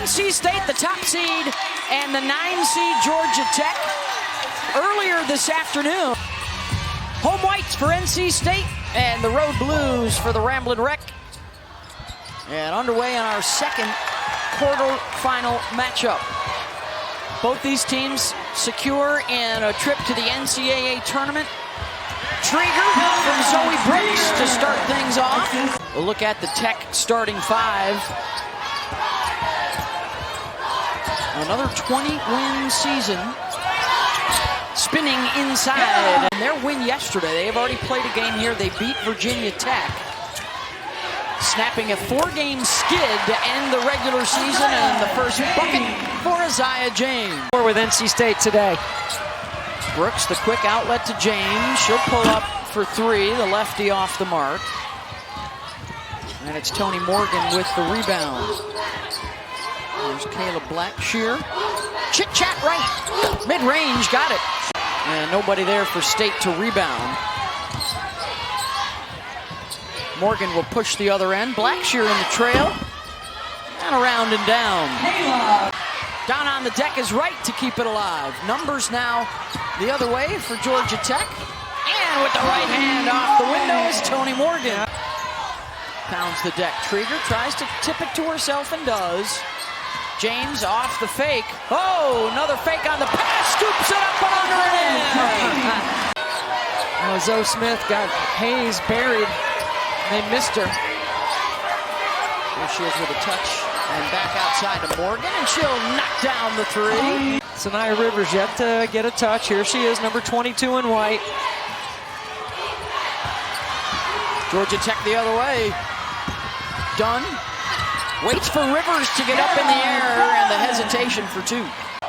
NC State, the top seed, and the 9 seed Georgia Tech. Earlier this afternoon, home whites for NC State and the road blues for the Ramblin' Wreck. And underway on our second quarterfinal matchup. Both these teams secure in a trip to the NCAA tournament. Trigger from Zoe Brooks to start things off. We'll look at the Tech starting 5. Another 20-win season. Spinning inside. And their win yesterday, they have already played a game here. They beat Virginia Tech, snapping a 4-game skid to end the regular season, and the first bucket for Aziaha James. With NC State today. Brooks, the quick outlet to James. She'll pull up for 3, the lefty off the mark. And it's Tonie Morgan with the rebound. There's Kayla Blackshear. Chit-chat right. Mid-range, got it. And nobody there for State to rebound. Morgan will push the other end. Blackshear in the trail. And around and down. Down on the deck is right to keep it alive. Numbers now the other way for Georgia Tech. And with the right hand off the window is Tonie Morgan. Pounds the deck. Trigger tries to tip it to herself and does. James off the fake. Oh, another fake on the pass. Scoops it up and under it in. Zoe Smith got Hayes buried. They missed her. There she is with a touch. And back outside to Morgan, and she'll knock down the 3. Sanaya Rivers yet to get a touch. Here she is, number 22 in white. Georgia Tech the other way. Dunn waits for Rivers to get up in the air, and the hesitation for 2.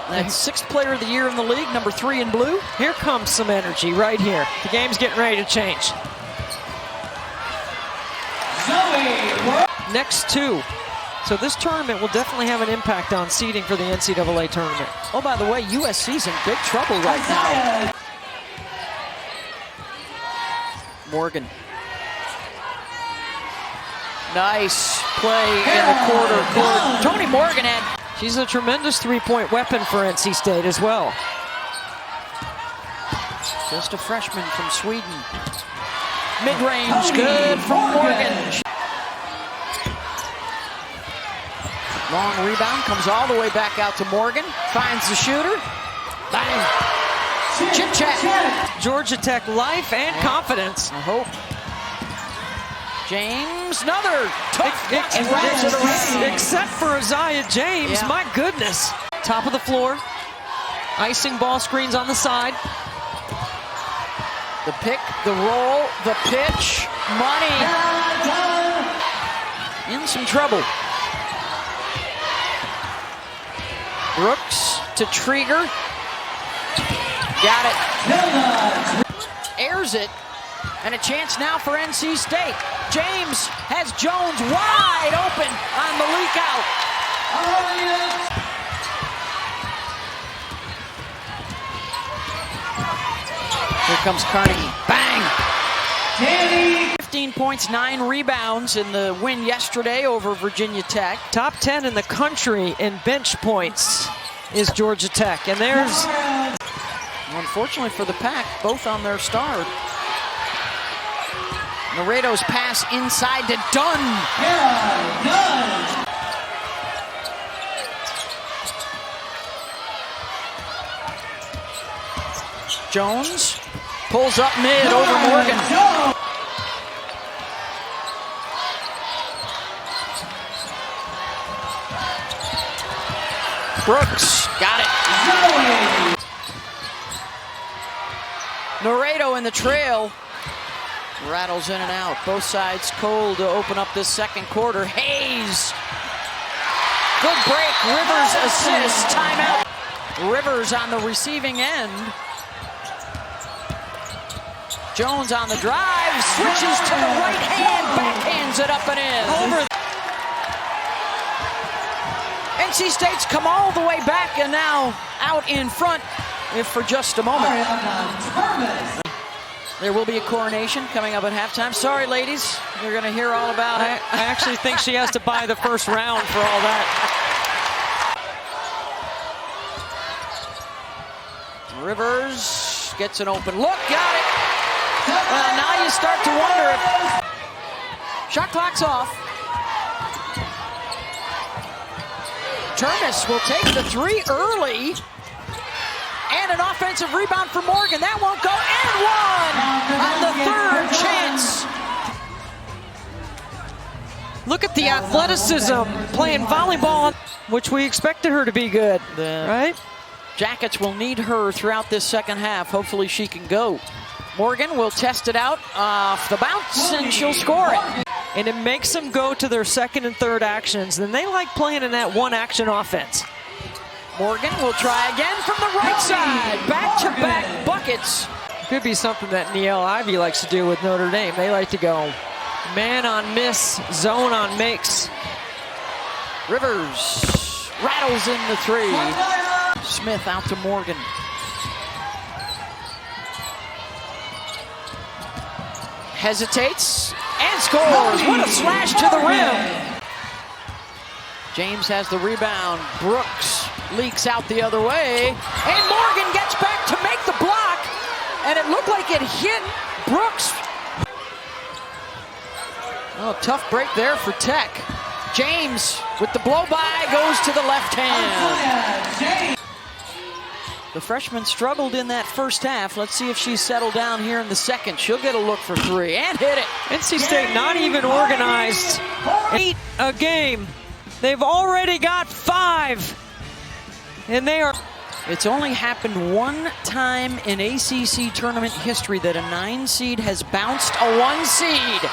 That's 6th player of the year in the league, number 3 in blue. Here comes some energy right here. The game's getting ready to change. Next 2. So this tournament will definitely have an impact on seeding for the NCAA tournament. Oh, by the way, USC's in big trouble right now. Morgan. Nice play in the quarter. Tonie Morgan had. She's a tremendous 3-point weapon for NC State as well. Just a freshman from Sweden. Mid-range, good from Morgan. Long rebound, comes all the way back out to Morgan. Finds the shooter. Bang. Chit-chat. Georgia Tech life and confidence. I hope. James, another tough except for Aziaha James, my goodness. Top of the floor. Icing ball screens on the side. The pick, the roll, the pitch. Money. In some trouble. Brooks to Trigger. Got it. Airs it. And a chance now for NC State. James has Jones wide open on the leak out. Here comes Carnegie. Bang! 15 points, 9 rebounds in the win yesterday over Virginia Tech. Top 10 in the country in bench points is Georgia Tech. And there's... Unfortunately for the Pack, both on their start. Laredo's pass inside to Dunn. Jones pulls up mid over Morgan. Brooks got it. Laredo in the trail. Rattles in and out. Both sides cold to open up this second quarter. Hayes. Good break. Rivers assist. Timeout. Rivers on the receiving end. Jones on the drive. Switches to the right hand. Backhands it up and in. NC State's come all the way back and now out in front if for just a moment. There will be a coronation coming up at halftime. Sorry, ladies, you're going to hear all about it. I actually think she has to buy the first round for all that. Rivers gets an open look, got it. Well, now you start to wonder if shot clock's off. Termes will take the three early. And an offensive rebound for Morgan. That won't go, and one on the third chance. Look at the athleticism playing volleyball, which we expected her to be good, right? Jackets will need her throughout this second half. Hopefully she can go. Morgan will test it out off the bounce, and she'll score it. And it makes them go to their second and third actions. And they like playing in that one-action offense. Morgan will try again from the right side. Back-to-back buckets. Could be something that Nell Ivy likes to do with Notre Dame. They like to go man on miss, zone on makes. Rivers rattles in the three. Smith out to Morgan. Hesitates and scores. What a slash to the rim. James has the rebound. Brooks leaks out the other way. And Morgan gets back to make the block. And it looked like it hit Brooks. Oh, tough break there for Tech. James with the blow-by goes to the left hand. The freshman struggled in that first half. Let's see if she's settled down here in the second. She'll get a look for three and hit it. NC State not even organized. 8 a game. They've already got 5. And they are... It's only happened one time in ACC tournament history that a 9 seed has bounced a 1 seed.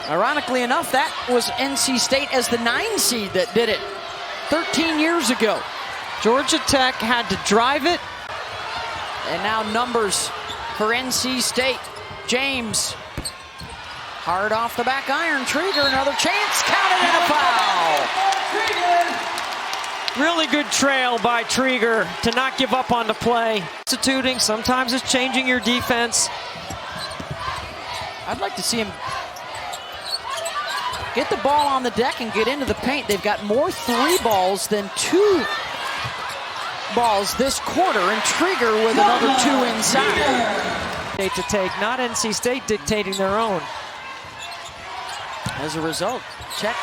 Ironically enough, that was NC State as the 9 seed that did it 13 years ago. Georgia Tech had to drive it. And now numbers for NC State. James, hard off the back iron. Trieger, another chance, counted and a foul. Really good trail by Trieger to not give up on the play. Substituting, sometimes it's changing your defense. I'd like to see him get the ball on the deck and get into the paint. They've got more 3 balls than 2 balls this quarter, and Trieger with another 2 inside. To take, not NC State dictating their own. As a result, Tech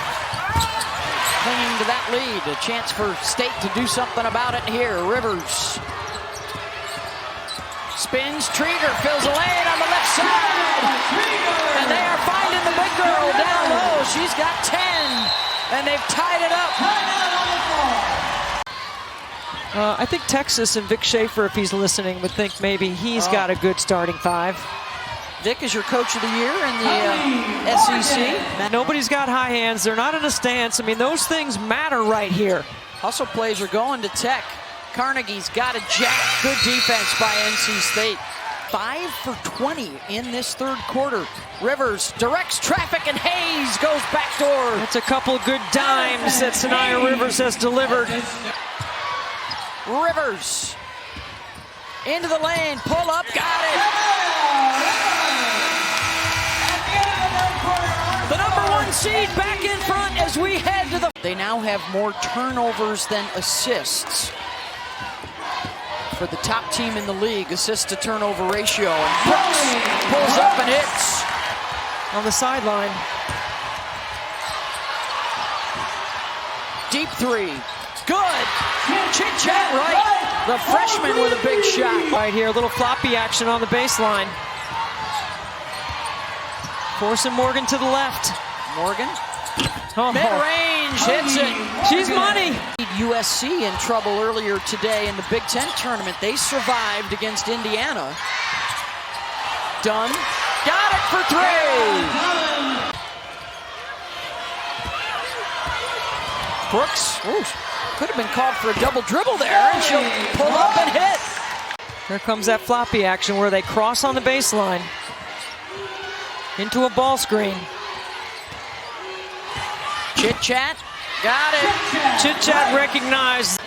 clinging to that lead. A chance for State to do something about it here. Rivers spins, Trieger fills a lane on the left side. And they are finding the big girl down low. She's got 10, and they've tied it up. I think Texas and Vic Schaefer, if he's listening, would think maybe he's got a good starting 5. Vic is your coach of the year in the SEC. Nobody's got high hands. They're not in a stance. I mean, those things matter right here. Hustle plays are going to Tech. Carnegie's got a jack. Good defense by NC State. 5 for 20 in this third quarter. Rivers directs traffic, and Hayes goes backdoor. That's a couple good dimes that Sanaya Rivers has delivered. Rivers into the lane, pull up, got it. The #1 seed back in front as we head to the... They now have more turnovers than assists. For the top team in the league, assist to turnover ratio. And Brooks pulls up and hits. On the sideline. Deep 3. Good. Chit-chat right. The freshman with a big shot. Right here, a little floppy action on the baseline. Forcing Morgan to the left. Morgan. Mid-range hits it. She's money. USC in trouble earlier today in the Big Ten tournament. They survived against Indiana. Dunn. Got it for 3. Brooks. Ooh. Could have been called for a double dribble there, and she'll pull up and hit. Here comes that floppy action where they cross on the baseline into a ball screen. Chit-chat, got it. Chit-chat recognized.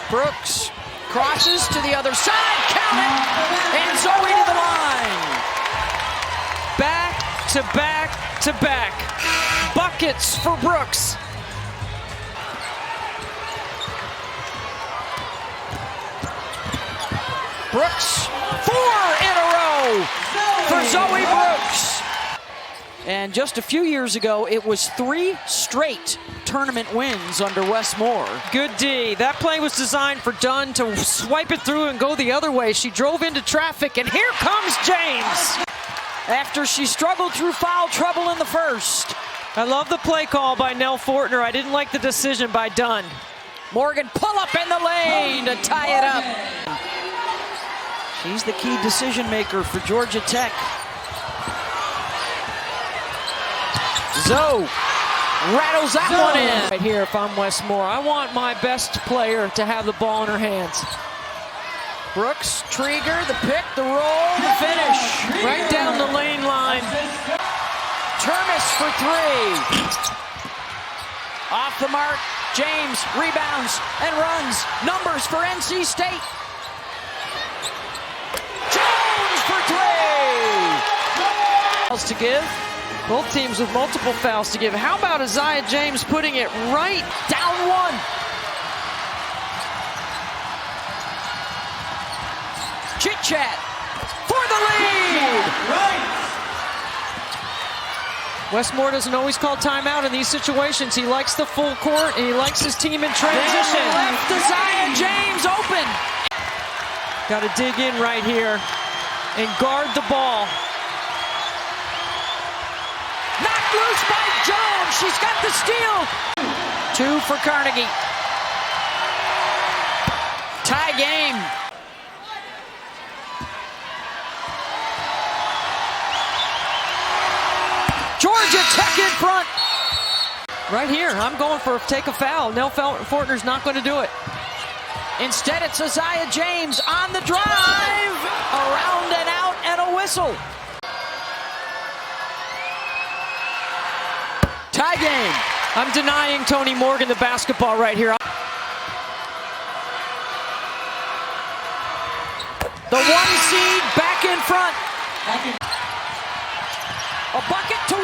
Brooks crosses to the other side, count it, and Zoe to the line. Back to back to back. Buckets for Brooks. Brooks, 4 in a row for Zoe Brooks. And just a few years ago, it was 3 straight tournament wins under Wes Moore. Good D. That play was designed for Dunn to swipe it through and go the other way. She drove into traffic, and here comes James. After she struggled through foul trouble in the first. I love the play call by Nell Fortner. I didn't like the decision by Dunn. Morgan pull up in the lane to tie it up. She's the key decision maker for Georgia Tech. Zoe rattles that one in. Right here, if I'm Wes Moore, I want my best player to have the ball in her hands. Brooks, Trigger, the pick, the roll, the finish. Right down the lane line. Termes for 3. Off the mark, James rebounds and runs. Numbers for NC State. Jones for 3. Fouls to give. Both teams with multiple fouls to give. How about Aziaha James putting it right down 1? Chit chat for the lead. Wes Moore doesn't always call timeout in these situations. He likes the full court and he likes his team in transition. Then left Aziaha James open. Got to dig in right here and guard the ball. Knocked loose by Jones. She's got the steal. 2 for Carnegie. Tie game. Georgia Tech in front. Right here, I'm going for take a foul. Nell Fortner's not going to do it. Instead, it's Aziaha James on the drive. Around and out and a whistle. Tie game. I'm denying Tonie Morgan the basketball right here. The 1 seed back in front. A bucket to